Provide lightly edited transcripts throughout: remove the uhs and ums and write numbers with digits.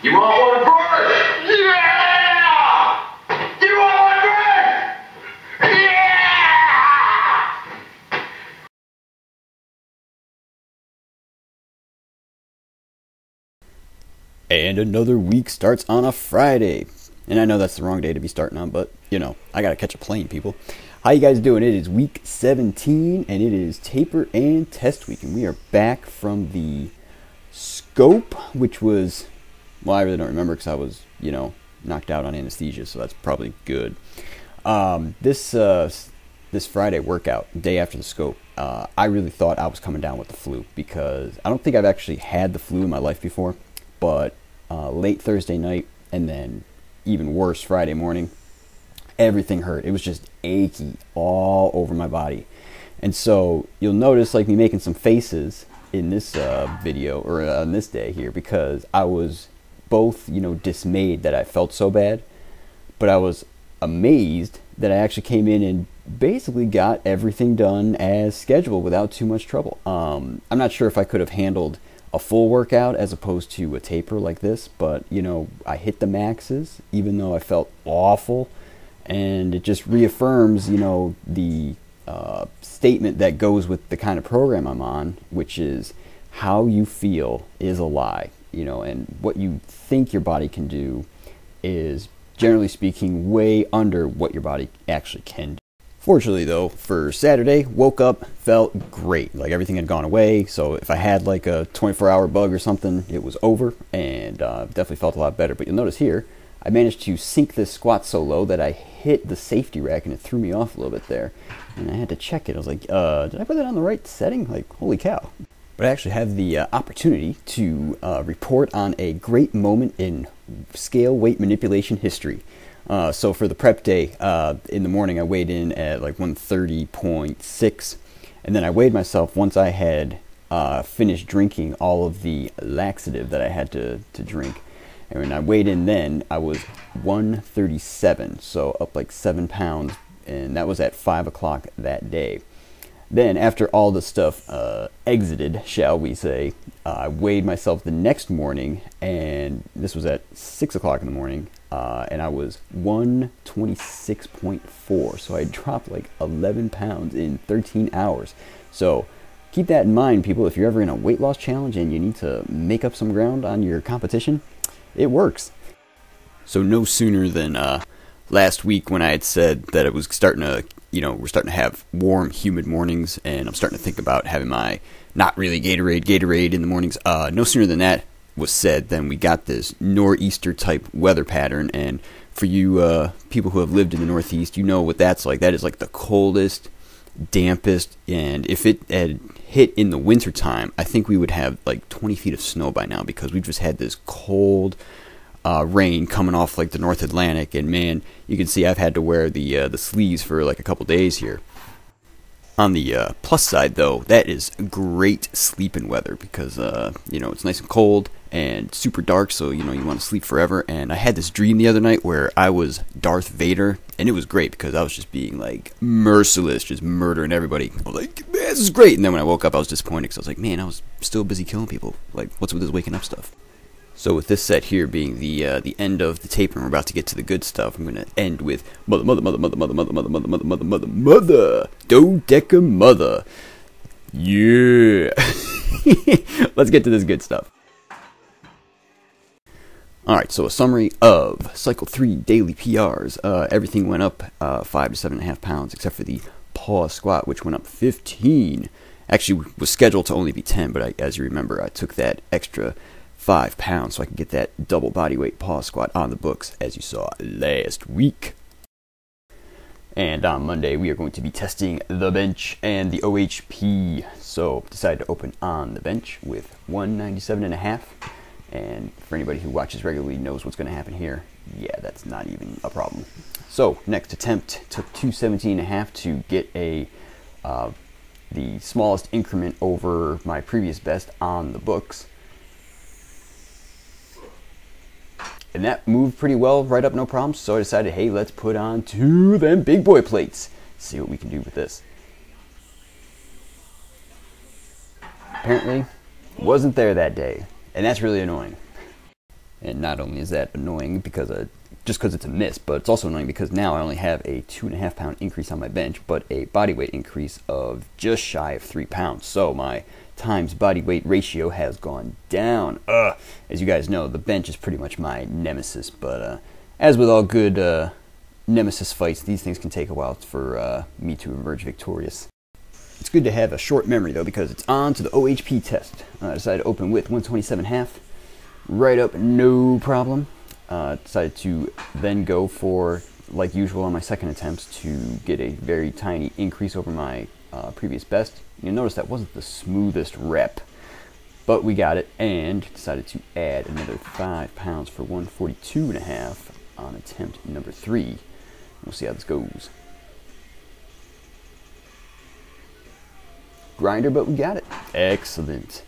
You want one first? Yeah! You want one first? Yeah! And another week starts on a Friday. And I know that's the wrong day to be starting on, but, you know, I gotta catch a plane, people. How you guys doing? It is week 17, and it is taper and test week. And we are back from the scope, which was, well, I really don't remember because I was, you know, knocked out on anesthesia, so that's probably good. This Friday workout, day after the scope, I really thought I was coming down with the flu because I don't think I've actually had the flu in my life before, but late Thursday night and then even worse Friday morning, everything hurt. It was just achy all over my body. And so you'll notice like me making some faces in this video or on this day here because I was both, you know, dismayed that I felt so bad, but I was amazed that I actually came in and basically got everything done as scheduled without too much trouble. I'm not sure if I could have handled a full workout as opposed to a taper like this, but you know, I hit the maxes even though I felt awful, and it just reaffirms, you know, the statement that goes with the kind of program I'm on, which is how you feel is a lie, you know, and what you think your body can do is, generally speaking, way under what your body actually can do. Fortunately, though, for Saturday, woke up, felt great. Like everything had gone away. So if I had like a 24-hour bug or something, it was over, and definitely felt a lot better. But you'll notice here, I managed to sink this squat so low that I hit the safety rack, and it threw me off a little bit there. And I had to check it. I was like, did I put that on the right setting? Like, holy cow. But I actually have the opportunity to report on a great moment in scale weight manipulation history. So for the prep day, in the morning, I weighed in at like 130.6, and then I weighed myself once I had finished drinking all of the laxative that I had to drink. And when I weighed in then, I was 137, so up like 7 pounds, and that was at 5 o'clock that day. Then after all the stuff exited, shall we say, I weighed myself the next morning, and this was at 6 o'clock in the morning, and I was 126.4. So I dropped like 11 pounds in 13 hours. So keep that in mind, people. If you're ever in a weight loss challenge and you need to make up some ground on your competition, it works. So no sooner than last week when I had said that it was starting to, you know, we're starting to have warm, humid mornings, and I'm starting to think about having my not really Gatorade in the mornings. No sooner than that was said, then we got this nor'easter type weather pattern, and for you people who have lived in the Northeast, you know what that's like. That is like the coldest, dampest, and if it had hit in the wintertime, I think we would have like 20 feet of snow by now because we've just had this cold rain coming off like the North Atlantic, and man, you can see I've had to wear the sleeves for like a couple days here. On the plus side, though, that is great sleeping weather because you know, it's nice and cold and super dark, so you know you want to sleep forever. And I had this dream the other night where I was Darth Vader, and it was great because I was just being like merciless, just murdering everybody. I was like, man, this is great. And then when I woke up, I was disappointed because I was like, man, I was still busy killing people. Like, what's with this waking up stuff? So with this set here being the end of the tape, and we're about to get to the good stuff, I'm going to end with mother, dodeca mother. Yeah. Let's get to this good stuff. Alright, so a summary of Cycle 3 daily PRs. Everything went up 5 to 7.5 pounds, except for the pause squat, which went up 15. Actually, was scheduled to only be 10, but as you remember, I took that extra 5 pounds so I can get that double body weight pause squat on the books, as you saw last week. And on Monday, we are going to be testing the bench and the OHP. So decided to open on the bench with 197.5. And for anybody who watches regularly knows what's going to happen here. Yeah, that's not even a problem. So next attempt took 217.5 to get the smallest increment over my previous best on the books. And that moved pretty well, right up, no problems. So I decided, hey, let's put on 2 of them big boy plates. See what we can do with this. Apparently, wasn't there that day. And that's really annoying. And not only is that annoying because just because it's a miss, but it's also annoying because now I only have a 2.5 pound increase on my bench, but a body weight increase of just shy of 3 pounds. So my times body weight ratio has gone down. As you guys know, the bench is pretty much my nemesis, but as with all good nemesis fights, these things can take a while for me to emerge victorious. It's good to have a short memory though, because it's on to the OHP test. I decided to open with 127.5, right up, no problem. Decided to then go for, like usual on my second attempt, to get a very tiny increase over my previous best. You'll notice that wasn't the smoothest rep, but we got it, and decided to add another 5 pounds for 142.5 on attempt number 3. We'll see how this goes. Grinder, but we got it. Excellent.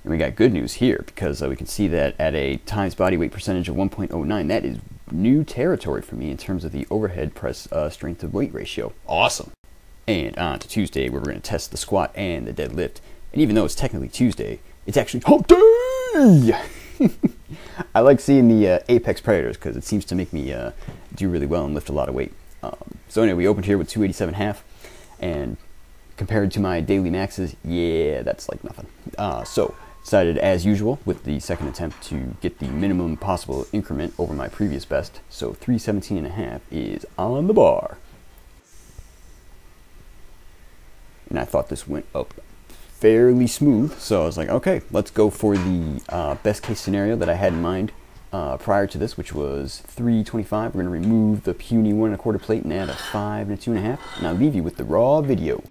And we got good news here, because we can see that at a times body weight percentage of 1.09, that is new territory for me in terms of the overhead press strength to weight ratio. Awesome. And on to Tuesday, where we're going to test the squat and the deadlift. And even though it's technically Tuesday, it's actually hump day! I like seeing the Apex Predators because it seems to make me do really well and lift a lot of weight. So anyway, we opened here with 287.5, and compared to my daily maxes, yeah, that's like nothing. So decided, as usual, with the second attempt to get the minimum possible increment over my previous best. So 317.5 is on the bar. And I thought this went up fairly smooth, so I was like, okay, let's go for the best case scenario that I had in mind prior to this, which was 325. We're going to remove the puny 1 1/4 plate and add a 5 and a 2.5, and I'll leave you with the raw video.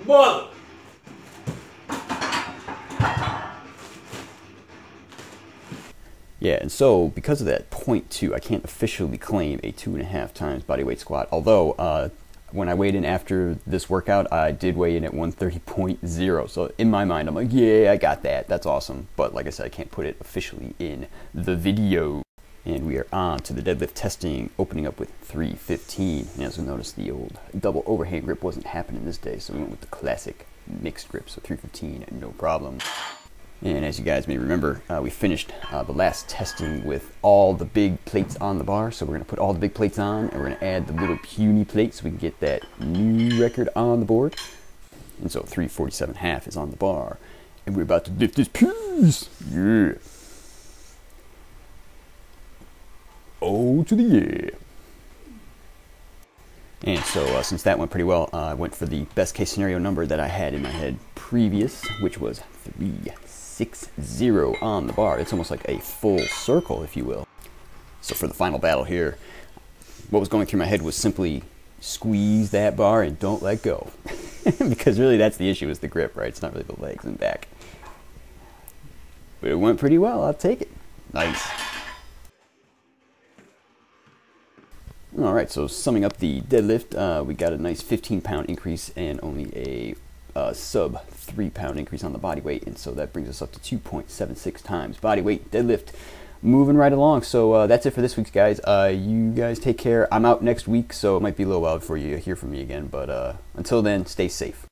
Mother! Yeah, and so because of that 0.2, I can't officially claim a 2.5 times bodyweight squat. Although when I weighed in after this workout, I did weigh in at 130.0. So in my mind, I'm like, yeah, I got that. That's awesome. But like I said, I can't put it officially in the video. And we are on to the deadlift testing, opening up with 315. And as you'll notice, the old double overhand grip wasn't happening this day, so we went with the classic mixed grip, so 315, no problem. And as you guys may remember, we finished the last testing with all the big plates on the bar, so we're going to put all the big plates on, and we're going to add the little puny plate so we can get that new record on the board. And so 347.5 is on the bar, and we're about to lift this piece. Yeah. Oh, to the yeah. And so since that went pretty well, I went for the best case scenario number that I had in my head previous, which was 360 on the bar. It's almost like a full circle, if you will. So for the final battle here, what was going through my head was simply squeeze that bar and don't let go. Because really that's the issue, is the grip, right? It's not really the legs and back. But it went pretty well, I'll take it. Nice. Alright, so summing up the deadlift, we got a nice 15-pound increase and only a sub 3-pound increase on the body weight, and so that brings us up to 2.76 times body weight deadlift. Moving right along, so that's it for this week, guys. You guys take care. I'm out next week, so it might be a little while before you hear from me again, but until then, stay safe.